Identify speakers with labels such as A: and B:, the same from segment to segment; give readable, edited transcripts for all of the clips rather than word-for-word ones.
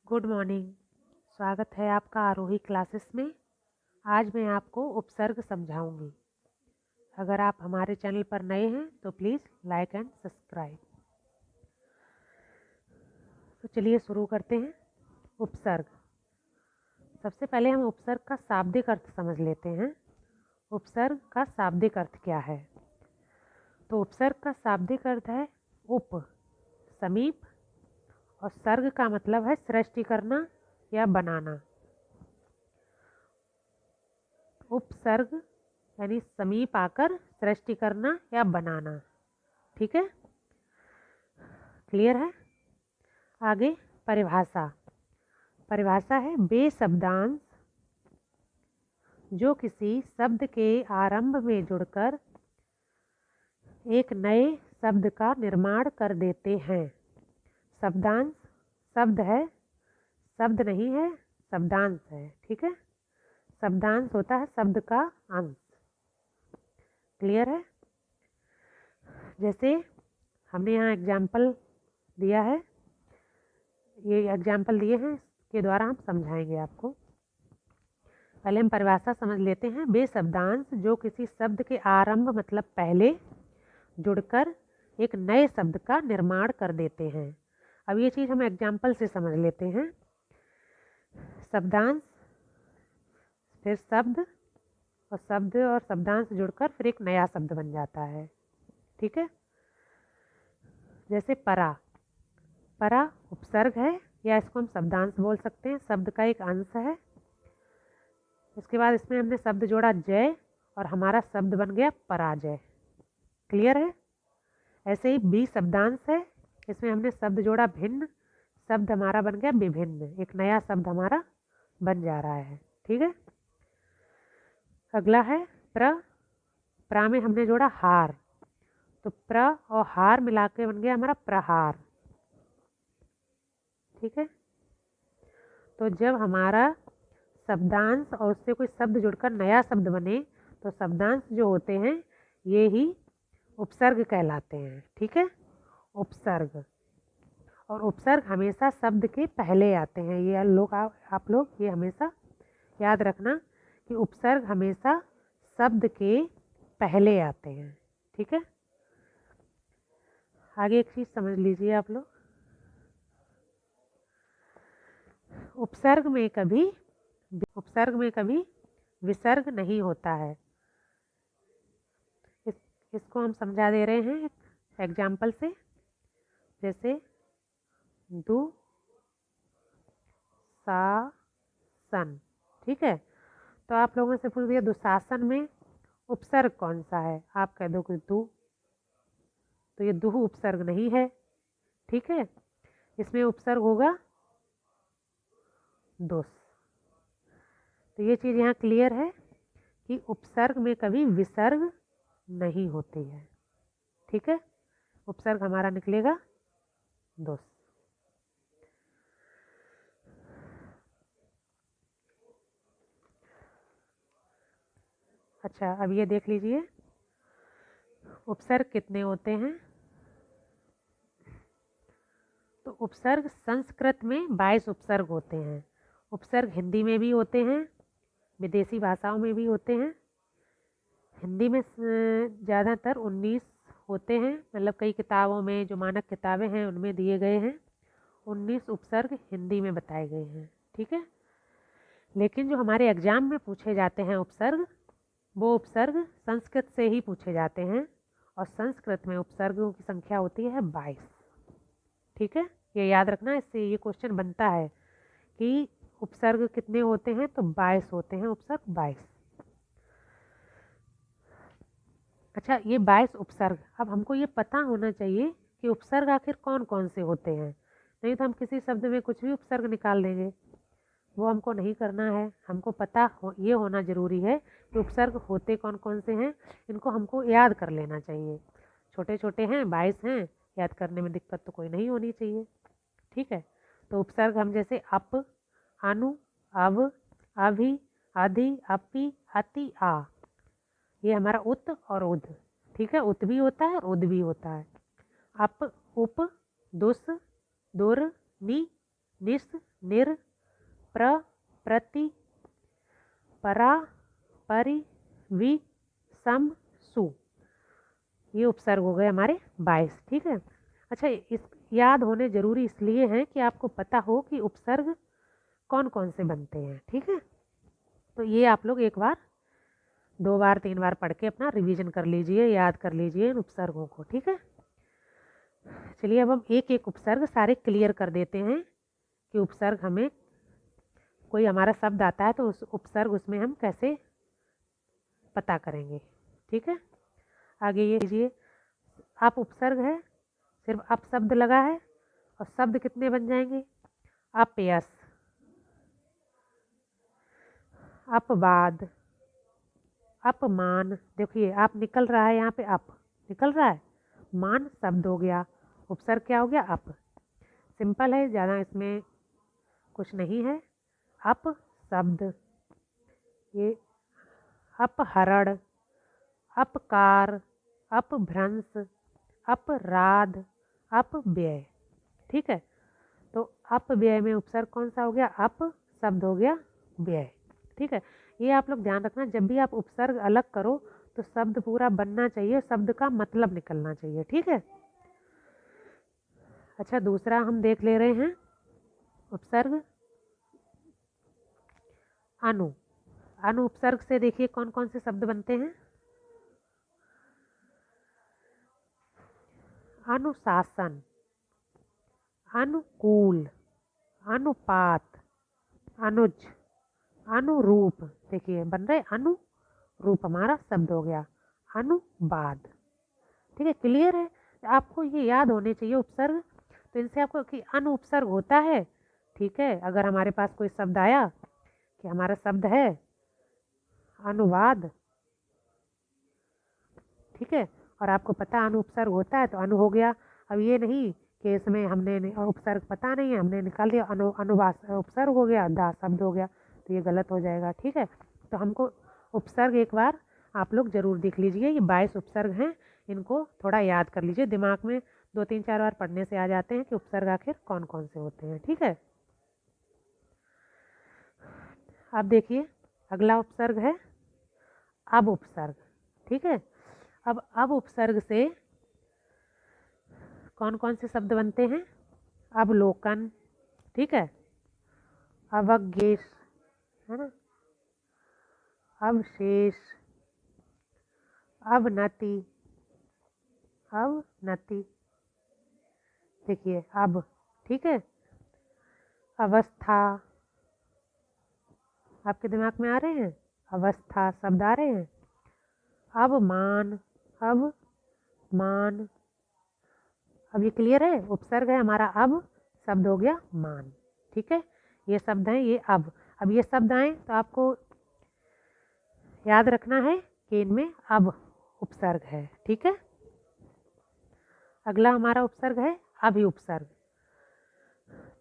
A: Good morning. स्वागत है आपका आरोही क्लासेस में। आज मैं आपको उपसर्ग समझाऊंगी। अगर आप हमारे चैनल पर नए हैं तो प्लीज़ लाइक एंड सब्सक्राइब। तो चलिए शुरू करते हैं। उपसर्ग। सबसे पहले हम उपसर्ग का शाब्दिक अर्थ समझ लेते हैं। उपसर्ग का शाब्दिक अर्थ क्या है? तो उपसर्ग का शाब्दिक अर्थ है उप, समीप, और सर्ग का मतलब है सृष्टि करना या बनाना। उपसर्ग यानी समीप आकर सृष्टि करना या बनाना। ठीक है, क्लियर है। आगे परिभाषा। परिभाषा है वे शब्दांश जो किसी शब्द के आरंभ में जुड़कर एक नए शब्द का निर्माण कर देते हैं। शब्दांश शब्द है, शब्द नहीं है, शब्दांश है। ठीक है, शब्दांश होता है शब्द का अंश। क्लियर है। जैसे हमने यहाँ एग्जाम्पल दिया है, ये एग्जाम्पल दिए हैं, इसके द्वारा हम समझाएंगे आपको। पहले हम परिभाषा समझ लेते हैं। वे शब्दांश जो किसी शब्द के आरंभ मतलब पहले जुड़कर एक नए शब्द का निर्माण कर देते हैं। अब ये चीज़ हम एग्जाम्पल से समझ लेते हैं। शब्दांश, फिर शब्द, और शब्द और शब्दांश जुड़कर फिर एक नया शब्द बन जाता है। ठीक है, जैसे परा। परा उपसर्ग है, या इसको हम शब्दांश बोल सकते हैं, शब्द का एक अंश है। इसके बाद इसमें हमने शब्द जोड़ा जय, और हमारा शब्द बन गया पराजय। क्लियर है। ऐसे ही बी शब्दांश है, इसमें हमने शब्द जोड़ा भिन्न, शब्द हमारा बन गया विभिन्न, एक नया शब्द हमारा बन जा रहा है। ठीक है। अगला है प्र। प्रा में हमने जोड़ा हार, तो प्र और हार मिला के बन गया हमारा प्रहार। ठीक है, तो जब हमारा शब्दांश और उससे कोई शब्द जुड़कर नया शब्द बने तो शब्दांश जो होते हैं ये ही उपसर्ग कहलाते हैं। ठीक है, उपसर्ग। और उपसर्ग हमेशा शब्द के पहले आते हैं। ये लोग आप लोग ये हमेशा याद रखना कि उपसर्ग हमेशा शब्द के पहले आते हैं। ठीक है, आगे एक चीज़ समझ लीजिए आप लोग। उपसर्ग में कभी विसर्ग नहीं होता है। इसको हम समझा दे रहे हैं एक एग्जाम्पल से। जैसे दु सा सन। ठीक है, तो आप लोगों से पूछ दिया दुशासन में उपसर्ग कौन सा है, आप कह दो कि दु, तो ये दुह उपसर्ग नहीं है। ठीक है, इसमें उपसर्ग होगा दोष। तो ये चीज़ यहाँ क्लियर है कि उपसर्ग में कभी विसर्ग नहीं होती है। ठीक है, उपसर्ग हमारा निकलेगा दोष। अच्छा, अब ये देख लीजिए उपसर्ग कितने होते हैं। तो उपसर्ग संस्कृत में 22 उपसर्ग होते हैं। उपसर्ग हिंदी में भी होते हैं, विदेशी भाषाओं में भी होते हैं। हिंदी में ज़्यादातर 19 होते हैं, मतलब कई किताबों में जो मानक किताबें हैं उनमें दिए गए हैं 19 उपसर्ग हिंदी में बताए गए हैं। ठीक है, लेकिन जो हमारे एग्जाम में पूछे जाते हैं उपसर्ग, वो उपसर्ग संस्कृत से ही पूछे जाते हैं, और संस्कृत में उपसर्गों की संख्या होती है 22। ठीक है, ये याद रखना, इससे ये क्वेश्चन बनता है कि उपसर्ग कितने होते हैं, तो 22 होते हैं, उपसर्ग 22। अच्छा, ये 22 उपसर्ग, अब हमको ये पता होना चाहिए कि उपसर्ग आखिर कौन कौन से होते हैं। नहीं तो हम किसी शब्द में कुछ भी उपसर्ग निकाल देंगे, वो हमको नहीं करना है। हमको पता ये होना ज़रूरी है कि उपसर्ग होते कौन कौन से हैं, इनको हमको याद कर लेना चाहिए। छोटे छोटे हैं, 22 हैं, याद करने में दिक्कत तो कोई नहीं होनी चाहिए। ठीक है, तो उपसर्ग हम जैसे अप, अनु, अब, अभी, आधि, अपी, अति, आ, ये हमारा उत और उद। ठीक है, उत भी होता है और उद भी होता है। अप, उप, दुस, दुर, नि, निस, निर, प्र, प्रति, परा, परि, वि, सम, सु। ये उपसर्ग हो गए हमारे 22। ठीक है। अच्छा, इस याद होने जरूरी इसलिए हैं कि आपको पता हो कि उपसर्ग कौन कौन से बनते हैं। ठीक है। तो ये आप लोग एक बार, 2 बार 3 बार पढ़ के अपना रिवीजन कर लीजिए, याद कर लीजिए इन उपसर्गों को। ठीक है। चलिए अब हम एक एक उपसर्ग सारे क्लियर कर देते हैं कि उपसर्ग हमें, कोई हमारा शब्द आता है तो उस उपसर्ग उसमें हम कैसे पता करेंगे। ठीक है। आगे ये लीजिए, आप उपसर्ग है, सिर्फ अप शब्द लगा है और शब्द कितने बन जाएंगे? अपयश, अपवाद, अपमान। देखिए आप निकल रहा है, यहाँ पे अप निकल रहा है, मान शब्द हो गया, उपसर्ग क्या हो गया? अप। सिंपल है, ज़्यादा इसमें कुछ नहीं है। अप शब्द, ये अपहरण, अपकार, अपभ्रंश, अपराध, अपव्यय। ठीक है। तो अपव्यय में उपसर्ग कौन सा हो गया? अप शब्द हो गया व्यय। ठीक है। ये आप लोग ध्यान रखना, जब भी आप उपसर्ग अलग करो तो शब्द पूरा बनना चाहिए, शब्द का मतलब निकलना चाहिए। ठीक है। अच्छा, दूसरा हम देख ले रहे हैं उपसर्ग अनु। अनु उपसर्ग से देखिए कौन कौन से शब्द बनते हैं। अनुशासन, अनुकूल, अनुपात, अनुज, अनुरूप। देखिए बन रहे, अनुरूप हमारा शब्द हो गया, अनुवाद। ठीक है, क्लियर है। आपको ये याद होने चाहिए उपसर्ग, तो इनसे आपको कि अनु उपसर्ग होता है। ठीक है। अगर हमारे पास कोई शब्द आया कि हमारा शब्द है अनुवाद, ठीक है, और आपको पता अनु उपसर्ग होता है तो अनु हो गया। अब ये नहीं कि इसमें हमने उपसर्ग पता नहीं है, हमने निकाल दिया अनुवाद उपसर्ग हो गया, दा शब्द हो गया, तो ये गलत हो जाएगा। ठीक है। तो हमको उपसर्ग एक बार आप लोग जरूर देख लीजिए, ये 22 उपसर्ग हैं, इनको थोड़ा याद कर लीजिए, दिमाग में 2-3-4 बार पढ़ने से आ जाते हैं कि उपसर्ग आखिर कौन कौन से होते हैं। ठीक है। अब देखिए अगला उपसर्ग है अब उपसर्ग। ठीक है। अब उपसर्ग से कौन कौन से शब्द बनते हैं? अवलोकन, ठीक है, अवज्ञेश, है ना, अवशेष, अवनति, अवनति। देखिए अब, ठीक है, अवस्था, आपके दिमाग में आ रहे हैं? अवस्था शब्द आ रहे हैं। अवमान, अवमान। अब ये क्लियर है, उपसर्ग है हमारा अब, शब्द हो गया मान। ठीक है। ये शब्द हैं, ये अब ये शब्द आए तो आपको याद रखना है कि इनमें अब उपसर्ग है। ठीक है। अगला हमारा उपसर्ग है अभि उपसर्ग।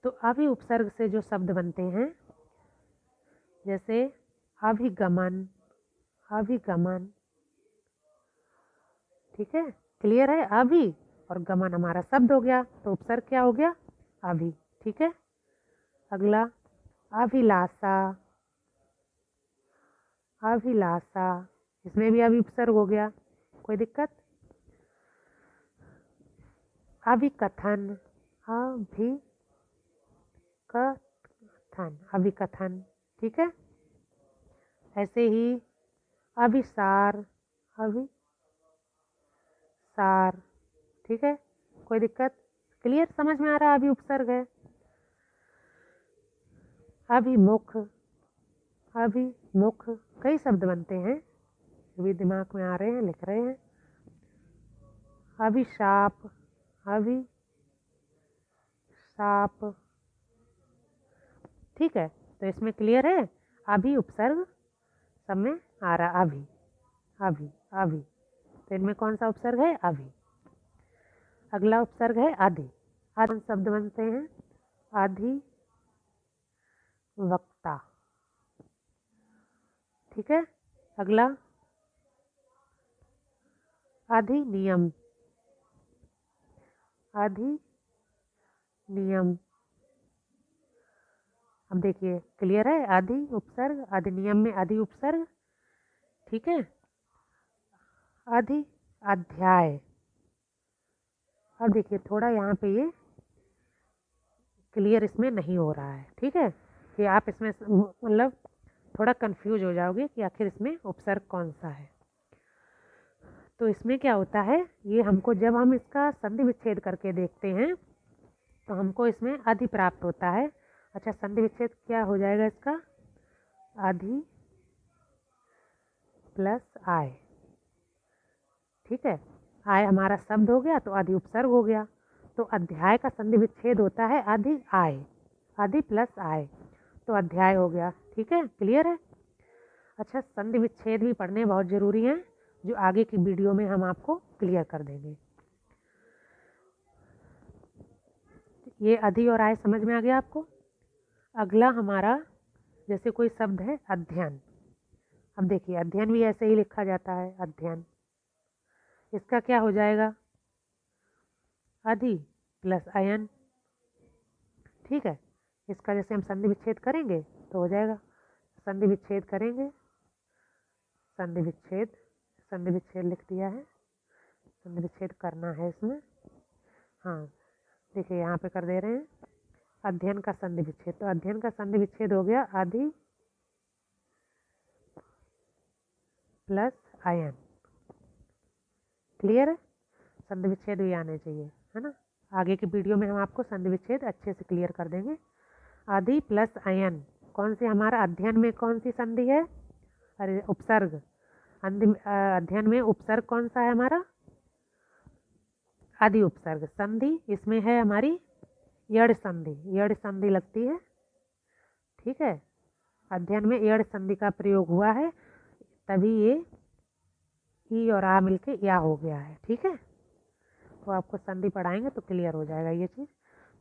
A: तो अभि उपसर्ग से जो शब्द बनते हैं, जैसे अभिगमन, अभिगमन। ठीक है, क्लियर है। अभि और गमन हमारा शब्द हो गया, तो उपसर्ग क्या हो गया? अभि। ठीक है। अगला अभिलाषा, अभिलाषा, इसमें भी अभी उपसर्ग हो गया, कोई दिक्कत? अभिकथन, अभिकथन, अभिकथन। ठीक है। ऐसे ही अभिसार, अभिसार। ठीक है, कोई दिक्कत? क्लियर, समझ में आ रहा है? अभी उपसर्ग है। अभिमुख, अभिमुख, कई शब्द बनते हैं, अभी दिमाग में आ रहे हैं, लिख रहे हैं। अभिशाप, अभिशाप। ठीक है, तो इसमें क्लियर है, अभी उपसर्ग सब में आ रहा, अभी, अभी, अभी। तो इनमें कौन सा उपसर्ग है? अभी। अगला उपसर्ग है आदि। आदि शब्द बनते हैं, आदि वक्ता। ठीक है। अगला अधिनियम, अधिनियम। अब देखिए क्लियर है, अधि उपसर्ग, अधिनियम में अधि उपसर्ग, ठीक है। अधि अध्याय। अब देखिए थोड़ा यहाँ पे ये क्लियर इसमें नहीं हो रहा है, ठीक है, कि आप इसमें मतलब थोड़ा कंफ्यूज हो जाओगे कि आखिर इसमें उपसर्ग कौन सा है। तो इसमें क्या होता है, ये हमको जब हम इसका संधि विच्छेद करके देखते हैं तो हमको इसमें अधि प्राप्त होता है। अच्छा, संधि विच्छेद क्या हो जाएगा इसका, अधि प्लस आय, ठीक है। आय हमारा शब्द हो गया तो अधि उपसर्ग हो गया, तो अध्याय का संधि विच्छेद होता है अधि आय, अधि प्लस आय, तो अध्याय हो गया, ठीक है, क्लियर है। अच्छा, संधि विच्छेद भी पढ़ने बहुत ज़रूरी हैं, जो आगे की वीडियो में हम आपको क्लियर कर देंगे। ये अधि और आय समझ में आ गया आपको। अगला हमारा जैसे कोई शब्द है अध्ययन। अब देखिए अध्ययन भी ऐसे ही लिखा जाता है, अध्ययन, इसका क्या हो जाएगा, अधि प्लस अयन, ठीक है। इसका जैसे हम संधि विच्छेद करेंगे तो हो जाएगा, संधि विच्छेद करेंगे, संधि विच्छेद, संधि विच्छेद लिख दिया है, संधि विच्छेद करना है इसमें, हाँ देखिए यहाँ पे कर दे रहे हैं अध्ययन का संधि विच्छेद, तो अध्ययन का संधि विच्छेद हो गया अधि प्लस अयन, क्लियर है। संधि विच्छेद भी आने चाहिए, है ना, आगे की वीडियो में हम आपको संधि विच्छेद अच्छे से क्लियर कर देंगे। अधि प्लस अयन, कौन सी हमारा अध्ययन में कौन सी संधि है, अरे उपसर्ग, अध्ययन में उपसर्ग कौन सा है हमारा, अधि उपसर्ग, संधि इसमें है हमारी यड़ संधि, यड़ संधि लगती है, ठीक है। अध्ययन में यड़ संधि का प्रयोग हुआ है, तभी ये ई और आ मिलके या हो गया है, ठीक है। तो आपको संधि पढ़ाएंगे तो क्लियर हो जाएगा ये चीज़।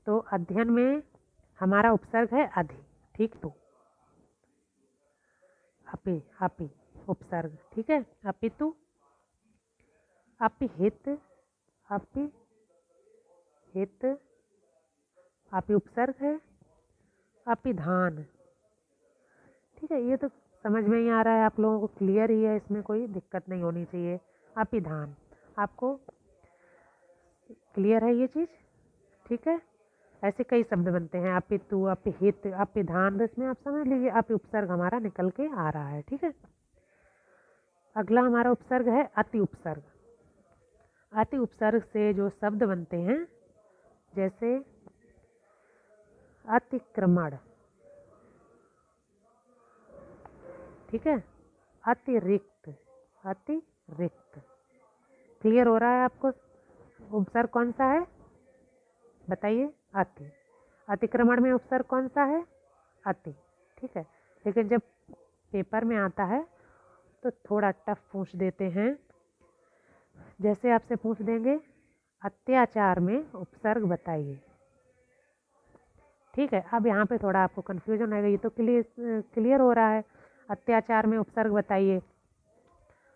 A: तो अध्ययन में हमारा उपसर्ग है अधि, ठीक, तो अपि, अपि उपसर्ग, ठीक है, अपितु, अपिहित, अपि हित, अपि उपसर्ग है, अपिधान, ठीक है। ये तो समझ में ही आ रहा है आप लोगों को, क्लियर ही है, इसमें कोई दिक्कत नहीं होनी चाहिए। अपिधान, आपको क्लियर है ये चीज़, ठीक है। ऐसे कई शब्द बनते हैं, अपितु, अपिहित, अपिधान, तो इसमें आप समझ लीजिए अपि उपसर्ग हमारा निकल के आ रहा है, ठीक है। अगला हमारा उपसर्ग है अति उपसर्ग। अति उपसर्ग से जो शब्द बनते हैं, जैसे अतिक्रमण, ठीक है, अतिरिक्त, अतिरिक्त, क्लियर हो रहा है आपको, उपसर्ग कौन सा है बताइए, अति। अतिक्रमण में उपसर्ग कौन सा है, अति, ठीक है। लेकिन जब पेपर में आता है तो थोड़ा टफ पूछ देते हैं, जैसे आपसे पूछ देंगे अत्याचार में उपसर्ग बताइए, ठीक है। अब यहाँ पे थोड़ा आपको कन्फ्यूजन आएगा, ये तो क्लियर हो रहा है, अत्याचार में उपसर्ग बताइए।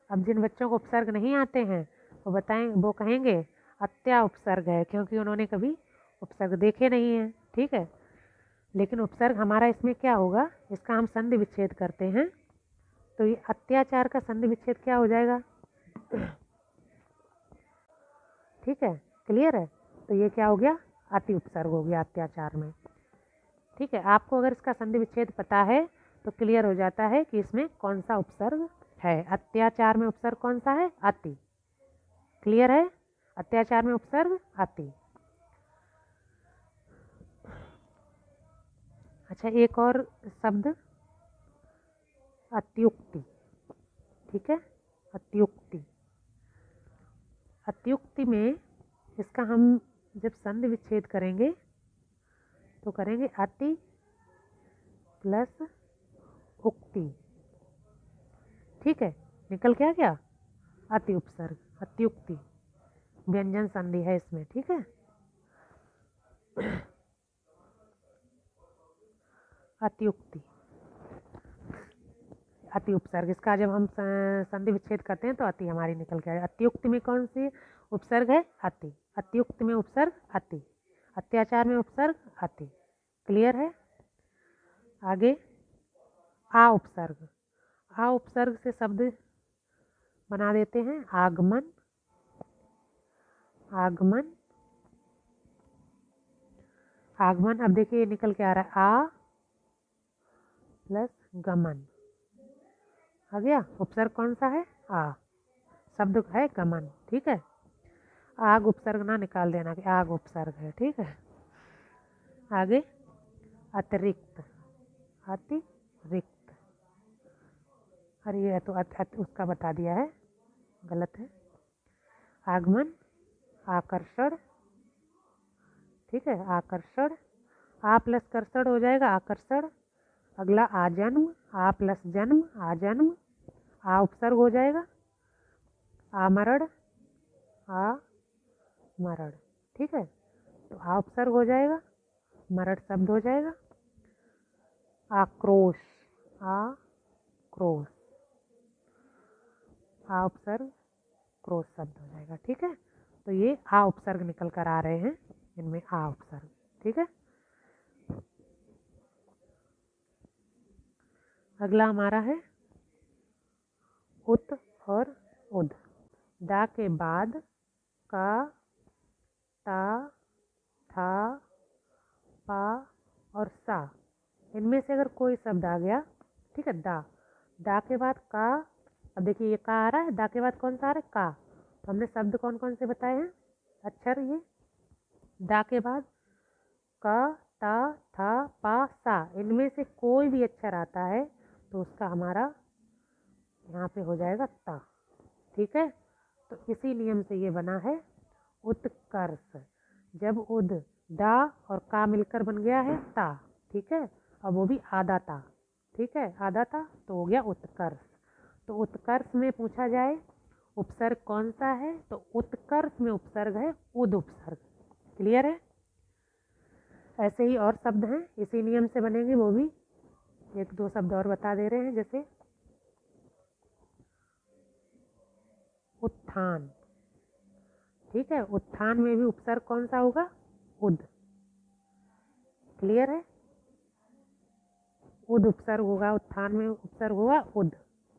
A: अब जिन बच्चों को उपसर्ग नहीं आते हैं वो वो कहेंगे अत्या उपसर्ग है, क्योंकि उन्होंने कभी उपसर्ग देखे नहीं हैं, ठीक है। लेकिन उपसर्ग हमारा इसमें क्या होगा, इसका हम संधि विच्छेद करते हैं, तो ये अत्याचार का संधि विच्छेद क्या हो जाएगा, ठीक है, क्लियर है। तो ये क्या हो गया, अति उपसर्ग हो गया अत्याचार में, ठीक है। आपको अगर इसका संधि विच्छेद पता है तो क्लियर हो जाता है कि इसमें कौन सा उपसर्ग है। अत्याचार में उपसर्ग कौन सा है, अति, क्लियर है, अत्याचार में उपसर्ग अति। अच्छा, एक और शब्द अत्युक्ति, ठीक है, अत्युक्ति। अत्युक्ति में इसका हम जब संधि विच्छेद करेंगे तो करेंगे अति प्लस उक्ति, ठीक है, निकल क्या गया अति उपसर्ग, अत्युक्ति, व्यंजन संधि है इसमें, ठीक है। अत्युक्ति, अति उपसर्ग, इसका जब हम संधि विच्छेद करते हैं तो अति हमारी निकल के आएगी। अत्युक्ति में कौन सी उपसर्ग है, अति, अत्युक्ति में उपसर्ग अति, अत्याचार में उपसर्ग अति, क्लियर है। आगे आ उपसर्ग, आ उपसर्ग से शब्द बना देते हैं आगमन, आगमन, आगमन। अब देखिए ये निकल के आ रहा है आ प्लस गमन, आ गया। उपसर्ग कौन सा है? आ, शब्द है गमन, ठीक है। आग उपसर्ग ना निकाल देना कि आग उपसर्ग है, ठीक है। आगे अतिरिक्त, अतिरिक्त, अरे ये तो उसका बता दिया है, गलत है। आगमन, आकर्षण, ठीक है, आकर्षण, आ प्लस कर्षण हो जाएगा आकर्षण। अगला आजन्म, आ प्लस जन्म, आजन्म, आ उपसर्ग हो जाएगा आमरण, आमरण, ठीक है। तो आ उपसर्ग हो जाएगा, मरण शब्द हो जाएगा। आक्रोश, आक्रोश, आ उपसर्ग क्रोश शब्द हो जाएगा, ठीक है। तो ये आ उपसर्ग निकल कर आ रहे हैं, इनमें आ उपसर्ग, ठीक है। अगला हमारा है उत और उद। दा के बाद का, ता, था, पा और सा, इनमें से अगर कोई शब्द आ गया, ठीक है, दा के बाद का। अब देखिए ये का आ रहा है, दा के बाद कौन सा आ रहा है? का। तो हमने शब्द कौन कौन से बताए हैं? अक्षर ये दा के बाद का, ता, था, पा, सा, इनमें से कोई भी अक्षर आता है तो उसका हमारा यहाँ पे हो जाएगा ता, ठीक है। तो इसी नियम से ये बना है उत्कर्ष। जब उद, दा और का मिलकर बन गया है ता, ठीक है। अब वो भी आधा ता, ठीक है, आधा ता, तो हो गया उत्कर्ष। तो उत्कर्ष में पूछा जाए उपसर्ग कौन सा है, तो उत्कर्ष में उपसर्ग है उद उपसर्ग। क्लियर है? ऐसे ही और शब्द हैं, इसी नियम से बनेंगे वो भी। एक दो शब्द और बता दे रहे हैं, जैसे उत्थान, ठीक है। उत्थान में भी उपसर्ग कौन सा होगा? उद। क्लियर है? उद उपसर्ग होगा, उत्थान में उपसर्ग होगा उद,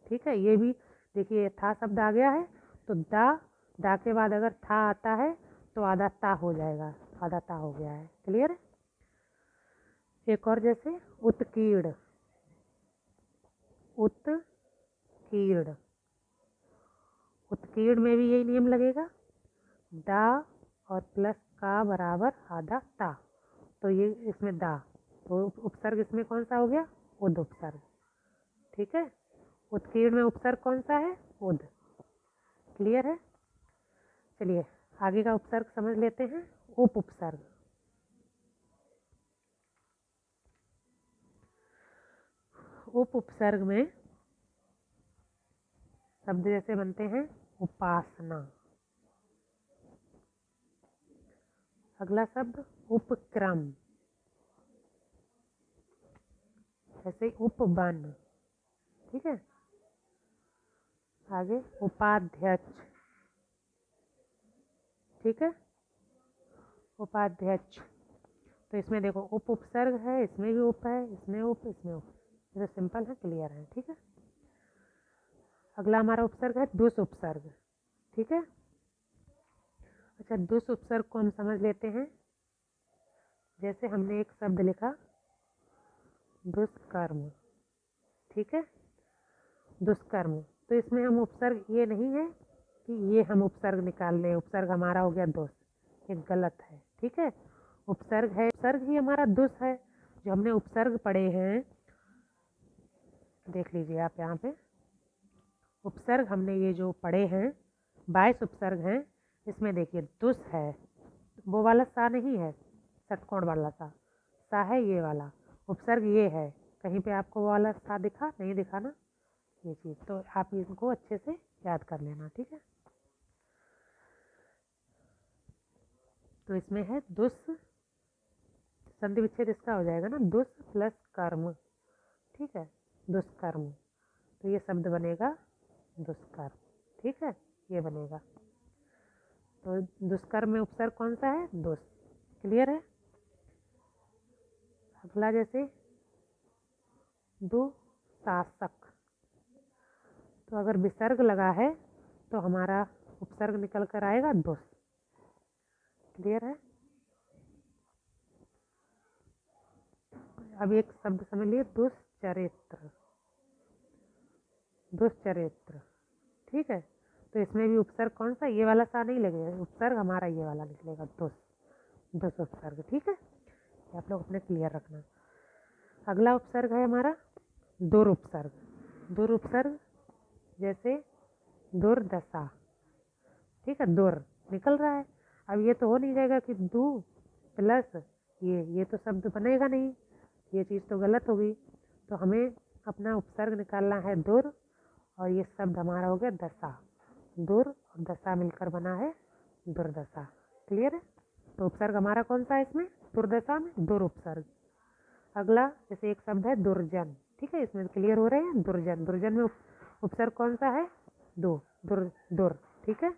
A: ठीक है। ये भी देखिए था शब्द आ गया है तो दा के बाद अगर था आता है तो आधा ता हो जाएगा, आधा ता हो गया है। क्लियर है? एक और जैसे उत्कीर्ण, उत्कीर्ण, उत्कीर्ण में भी यही नियम लगेगा, दा और प्लस का बराबर आधा ता, तो ये इसमें दा, तो उपसर्ग इसमें कौन सा हो गया? उद उपसर्ग, ठीक है। उत्कीर्ण में उपसर्ग कौन सा है? उद। क्लियर है? चलिए आगे का उपसर्ग समझ लेते हैं। उप उपसर्ग, उप उपसर्ग में शब्द जैसे बनते हैं उपासना। अगला शब्द उपक्रम, ऐसे उपवन, ठीक है। आगे उपाध्यक्ष, ठीक है, उपाध्यक्ष। तो इसमें देखो उप उपसर्ग है, इसमें भी उप है, इसमें उप, इसमें उप, ये तो सिंपल है, क्लियर है, ठीक है। अगला हमारा उपसर्ग है दुस उपसर्ग, ठीक है। अच्छा, दुस उपसर्ग को हम समझ लेते हैं। जैसे हमने एक शब्द लिखा दुष्कर्म, ठीक है, दुष्कर्म, तो इसमें हम उपसर्ग ये नहीं है कि ये हम उपसर्ग निकाल लें, उपसर्ग हमारा हो गया दुस, ये गलत है, ठीक है। उपसर्ग है, उपसर्ग ही हमारा दुस है। जो हमने उपसर्ग पढ़े हैं, देख लीजिए आप यहाँ पे, उपसर्ग हमने ये जो पढ़े हैं 22 उपसर्ग हैं, इसमें देखिए दुस है, वो वाला सा नहीं है, षटकोण वाला सा है ये वाला, उपसर्ग ये है। कहीं पे आपको वो वाला सा दिखा? नहीं दिखा ना, ये चीज़, तो आप इनको अच्छे से याद कर लेना, ठीक है। तो इसमें है दुस, संधि विच्छेद इसका हो जाएगा ना, दुस प्लस कर्म, ठीक है, दुष्कर्म, तो ये शब्द बनेगा दुष्कर्म, ठीक है, ये बनेगा। तो दुष्कर्म में उपसर्ग कौन सा है? दुस। क्लियर है? अगला जैसे दुशासक। तो अगर विसर्ग लगा है तो हमारा उपसर्ग निकल कर आएगा दुस। क्लियर है? अब एक शब्द समझ लिए, दुष्चरित्र। दुष्चरित्र, ठीक है। तो इसमें भी उपसर्ग कौन सा, ये वाला सा नहीं लगेगा, उपसर्ग हमारा ये वाला निकलेगा, दुस। दुस उपसर्ग, ठीक है। आप लोग अपने क्लियर रखना। अगला उपसर्ग है हमारा दुर उपसर्ग। दुर उपसर्ग जैसे दुर्दशा, ठीक है, दुर निकल रहा है। अब ये तो हो नहीं जाएगा कि दू प्लस ये तो शब्द बनेगा नहीं, ये चीज़ तो गलत होगी। तो हमें अपना उपसर्ग निकालना है दुर, और ये शब्द हमारा हो गया दशा। दुर और दशा मिलकर बना है दुर्दशा। क्लियर है? तो उपसर्ग हमारा कौन सा है इसमें, दुर्दशा में दुर उपसर्ग। अगला जैसे एक शब्द है दुर्जन, ठीक है, इसमें क्लियर हो रहे हैं। दुर्जन, दुर्जन में उपसर्ग कौन सा है, दो, दुर दुर, ठीक है।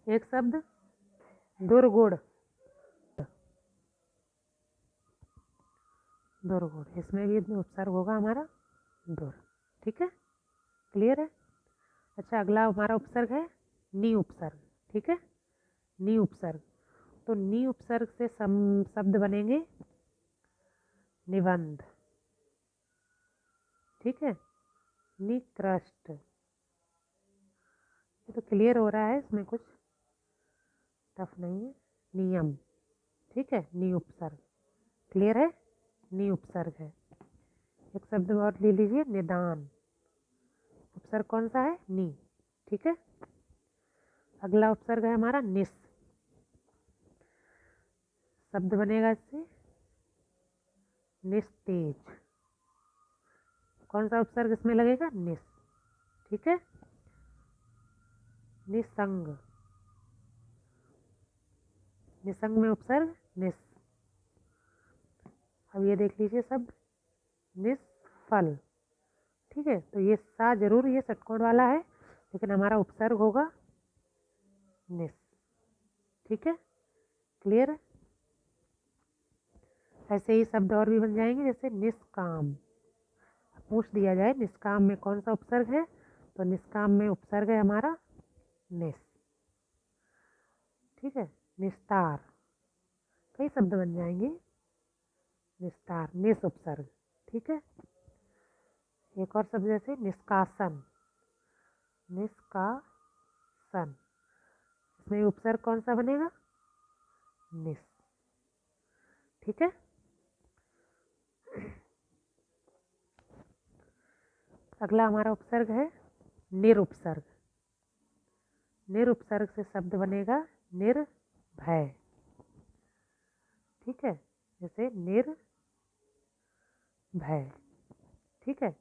A: एक शब्द दुर्गुण, दुर्गुण, इसमें भी उपसर्ग होगा हमारा दुर, ठीक है। क्लियर है? अच्छा, अगला हमारा उपसर्ग है नी उपसर्ग, ठीक है। नी उपसर्ग, तो नी उपसर्ग से शब्द बनेंगे निबंध, ठीक है। निकृष्ट, ये तो क्लियर हो रहा है, इसमें कुछ टफ नहीं है। नियम, ठीक है, नी उपसर्ग। क्लियर है? नी उपसर्ग है। एक शब्द और ले लीजिए, निदान। उपसर्ग कौन सा है, नी, ठीक है। अगला उपसर्ग है हमारा निस। शब्द बनेगा इससे निस्तेज। कौन सा उपसर्ग इसमें लगेगा, निस, ठीक है। निसंग, निसंग में उपसर्ग निस। अब ये देख लीजिए शब्द निष्फल, ठीक है। तो ये सा जरूर ये षटकोण वाला है, लेकिन हमारा उपसर्ग होगा निस, ठीक है। क्लियर है? ऐसे ही शब्द और भी बन जाएंगे, जैसे निष्काम। पूछ दिया जाए निष्काम में कौन सा उपसर्ग है, तो निष्काम में उपसर्ग है हमारा निस, ठीक है। निस्तार, कई शब्द बन जाएंगे, निस्तार, निस उपसर्ग, ठीक है। एक और शब्द जैसे निष्कासन। निष्कासन, इसमें उपसर्ग कौन सा बनेगा, निस, ठीक है। अगला हमारा उपसर्ग है निरुपसर्ग। निरुपसर्ग से शब्द बनेगा निर्भय, ठीक है। जैसे निर्भय, ठीक है।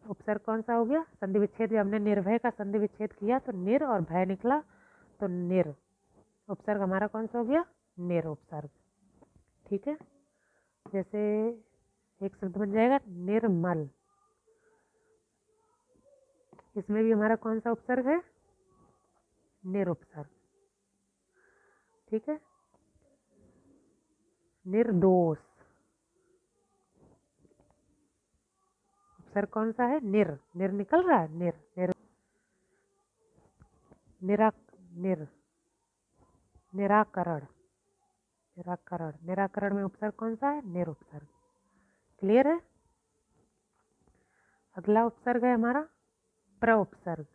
A: उपसर्ग कौन सा हो गया, संधि विच्छेद, जब हमने निर्भय का संधि विच्छेद किया तो निर और भय निकला, तो निर उपसर्ग हमारा कौन सा हो गया, निर उपसर्ग, ठीक है। जैसे एक शब्द बन जाएगा निर्मल। इसमें भी हमारा कौन सा उपसर्ग है, निर उपसर्ग, ठीक है। निर्दोष, उपसर्ग कौन सा है, निर, निर निकल रहा है, निर, निर, निर, निराकरण, निराकरण, निराकरण में उपसर्ग कौन सा है, निर उपसर्ग। क्लियर है? अगला उपसर्ग है हमारा प्र उपसर्ग।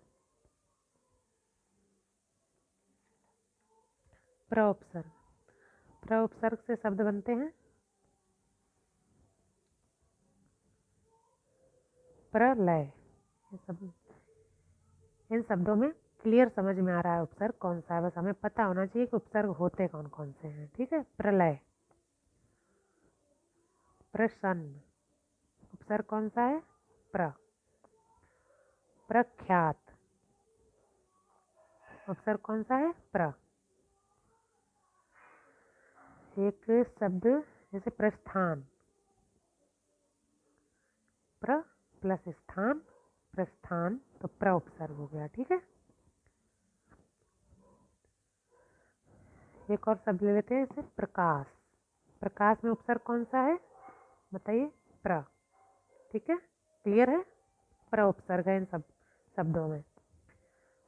A: प्र उपसर्ग, प्र उपसर्ग से शब्द बनते हैं प्रलय। इन शब्दों में क्लियर समझ में आ रहा है उपसर्ग कौन सा है, बस हमें पता होना चाहिए कि उपसर्ग होते कौन कौन से हैं, ठीक है। प्रलय, प्रसन्न, उपसर्ग कौन सा है, प्र। प्रख्यात, उपसर्ग कौन सा है, प्र। एक शब्द जैसे प्रस्थान, प्र प्लस स्थान, प्रस्थान, तो प्र उपसर्ग हो गया, ठीक है। एक और शब्द ले लेते हैं जैसे प्रकाश। प्रकाश में उपसर्ग कौन सा है, बताइए, प्र। ठीक है, क्लियर है। पर उपसर्ग है इन सब शब्दों में।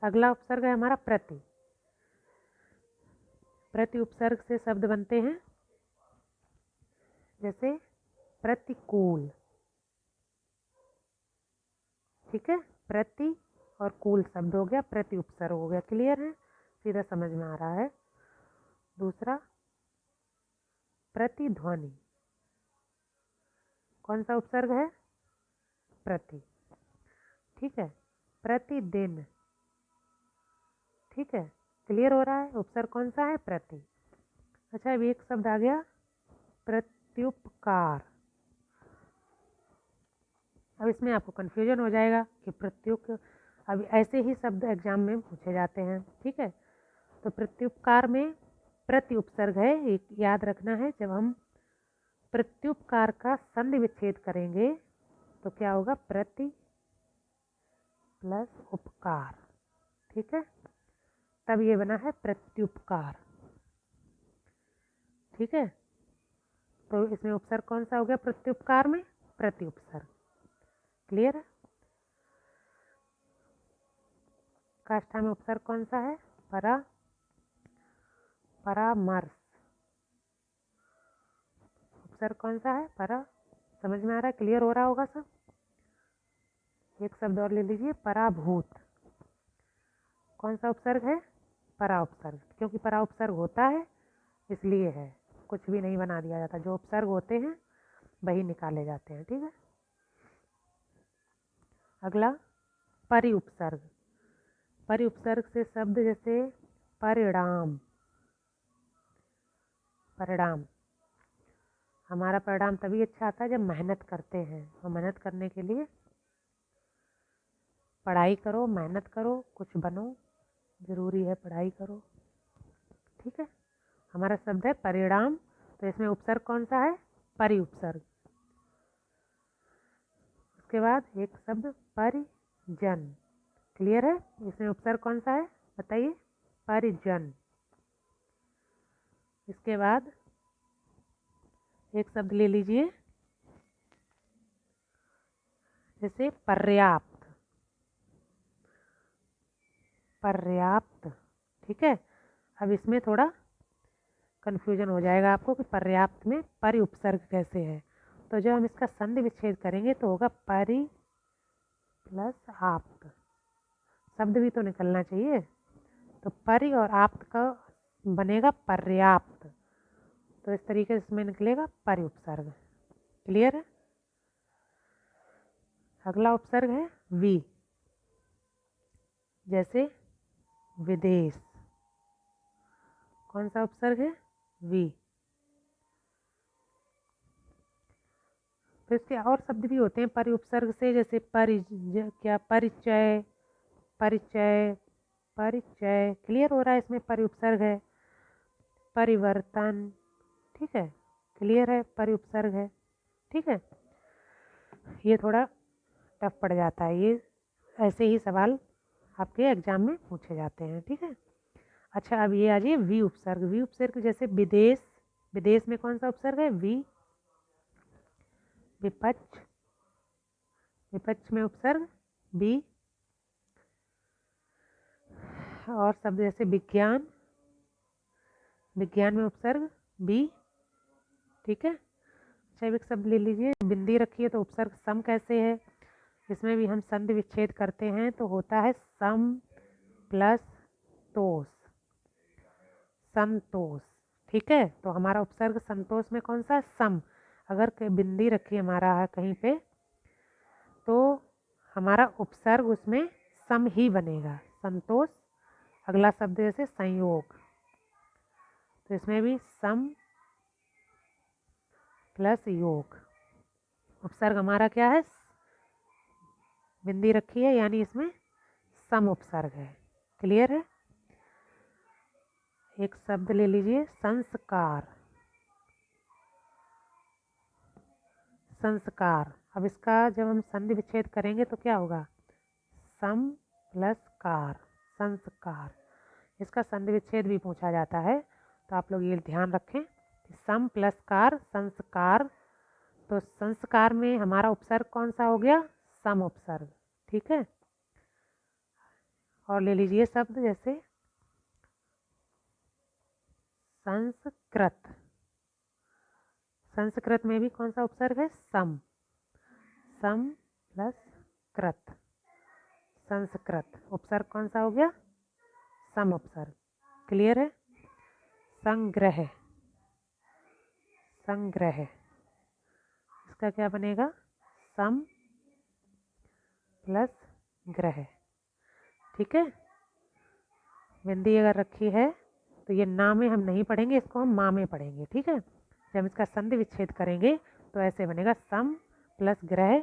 A: अगला उपसर्ग है हमारा प्रति। प्रति उपसर्ग से शब्द बनते हैं जैसे प्रतिकूल। ठीक है, प्रति और कूल शब्द हो गया, प्रति उपसर्ग हो गया। क्लियर है, सीधा समझ में आ रहा है। दूसरा प्रतिध्वनि। कौन सा उपसर्ग है? प्रति। ठीक है, प्रतिदिन। ठीक है, क्लियर हो रहा है, उपसर्ग कौन सा है? प्रति। अच्छा, अभी एक शब्द आ गया प्रत्युपकार। अब इसमें आपको कंफ्यूजन हो जाएगा कि प्रत्युप, अब ऐसे ही शब्द एग्जाम में पूछे जाते हैं। ठीक है, तो प्रत्युपकार में प्रति उपसर्ग है, एक याद रखना है। जब हम प्रत्युपकार का संधि विच्छेद करेंगे तो क्या होगा? प्रति प्लस उपकार। ठीक है, तब ये बना है प्रत्युपकार। ठीक है, तो इसमें उपसर्ग कौन सा हो गया प्रत्युपकार में? प्रति उपसर्ग। क्लियर है। काष्ठा में उपसर्ग कौन सा है? परा, परामर्श। उपसर्ग कौन सा है? परा। समझ में आ रहा है, क्लियर हो रहा होगा सब। एक शब्द और ले लीजिए, पराभूत। कौन सा उपसर्ग है? परा उपसर्ग। क्योंकि परा उपसर्ग होता है इसलिए है, कुछ भी नहीं बना दिया जाता। जो उपसर्ग होते हैं वही निकाले जाते हैं। ठीक है, अगला परि उपसर्ग। परि उपसर्ग से शब्द जैसे परिणाम। परिणाम, हमारा परिणाम तभी अच्छा आता है जब मेहनत करते हैं। और मेहनत करने के लिए पढ़ाई करो, मेहनत करो, कुछ बनो, जरूरी है पढ़ाई करो। ठीक है, हमारा शब्द है परिणाम, तो इसमें उपसर्ग कौन सा है? परि उपसर्ग। उसके बाद एक शब्द परिजन। क्लियर है, इसमें उपसर्ग कौन सा है? बताइए, परिजन। इसके बाद एक शब्द ले लीजिए जैसे पर्याप्त। पर्याप्त। ठीक है, अब इसमें थोड़ा कन्फ्यूजन हो जाएगा आपको कि पर्याप्त में परि उपसर्ग कैसे है। तो जब हम इसका संधि विच्छेद करेंगे तो होगा परि प्लस आप्त। शब्द भी तो निकलना चाहिए, तो परि और आप्त का बनेगा पर्याप्त। तो इस तरीके से इसमें निकलेगा परि उपसर्ग। क्लियर है। अगला उपसर्ग है वी। जैसे विदेश। कौन सा उपसर्ग है? वी। तो इसके और शब्द भी होते हैं परि उपसर्ग से, जैसे परिचय, परिचय, परिचय। क्लियर हो रहा है, इसमें परि उपसर्ग है। परिवर्तन। ठीक है, क्लियर है, परि उपसर्ग है। ठीक है, ये थोड़ा टफ पड़ जाता है, ये ऐसे ही सवाल आपके एग्जाम में पूछे जाते हैं। ठीक है, अच्छा, अब ये आ जाइए वी उपसर्ग। वी उपसर्ग जैसे विदेश। विदेश में कौन सा उपसर्ग है? वी। विपक्ष। विपक्ष में उपसर्ग बी। और शब्द जैसे विज्ञान। विज्ञान में उपसर्ग बी। ठीक है, अच्छा, एक शब्द ले लीजिए, बिंदी रखिए तो उपसर्ग सम कैसे है? इसमें भी हम संधि विच्छेद करते हैं तो होता है सम प्लस तोष। संतोष। ठीक है, तो हमारा उपसर्ग संतोष में कौन सा है? सम। अगर बिंदी रखी हमारा है कहीं पे तो हमारा उपसर्ग उसमें सम ही बनेगा, संतोष। अगला शब्द जैसे संयोग, तो इसमें भी सम प्लस योग। उपसर्ग हमारा क्या है? बिंदी रखी है यानी इसमें सम उपसर्ग है। क्लियर है। एक शब्द ले लीजिए संस्कार। संस्कार, अब इसका जब हम संधि विच्छेद करेंगे तो क्या होगा? सम प्लस कार, संस्कार। इसका संधि विच्छेद भी पूछा जाता है, तो आप लोग ये ध्यान रखें कि सम प्लस कार संस्कार तो संस्कार में हमारा उपसर्ग कौन सा हो गया? सम उपसर्ग। ठीक है, और ले लीजिए शब्द जैसे संस्कृत। संस्कृत में भी कौन सा उपसर्ग है? सम। सम प्लस कृत, संस्कृत। उपसर्ग कौन सा हो गया? सम उपसर्ग। क्लियर है? संग्रह। संग्रह, इसका क्या बनेगा? सम प्लस ग्रह। ठीक है, बिंदी अगर रखी है तो ये ना में हम नहीं पढ़ेंगे, इसको हम मा में पढ़ेंगे। ठीक है, जब इसका संधि विच्छेद करेंगे तो ऐसे बनेगा सम प्लस ग्रह,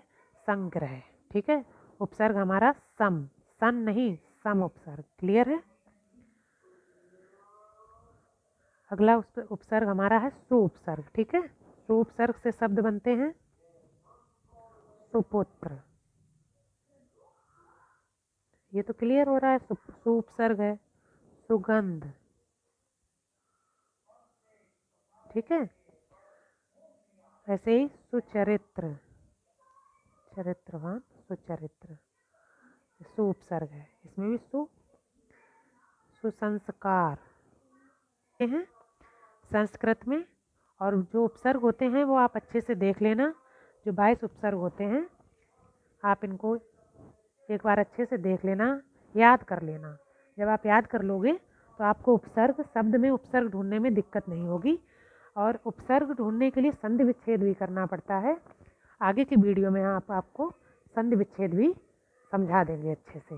A: संग्रह। ठीक है, उपसर्ग हमारा सम, सन नहीं, सम उपसर्ग। क्लियर है? अगला उपसर्ग हमारा है सु उपसर्ग। ठीक है, सु उपसर्ग से शब्द बनते हैं सुपुत्र। ये तो क्लियर हो रहा है, सु उपसर्ग है। सुगंध। ठीक है, ऐसे ही सुचरित्र, चरित्रवान, सुचरित्र, सु उपसर्ग है, इसमें भी सु। सुसंस्कार हैं संस्कृत में, और जो उपसर्ग होते हैं वो आप अच्छे से देख लेना। जो 22 उपसर्ग होते हैं आप इनको एक बार अच्छे से देख लेना, याद कर लेना। जब आप याद कर लोगे तो आपको उपसर्ग, शब्द में उपसर्ग ढूंढने में दिक्कत नहीं होगी। और उपसर्ग ढूंढने के लिए संधि विच्छेद भी करना पड़ता है। आगे की वीडियो में आपको संधि विच्छेद भी समझा देंगे अच्छे से।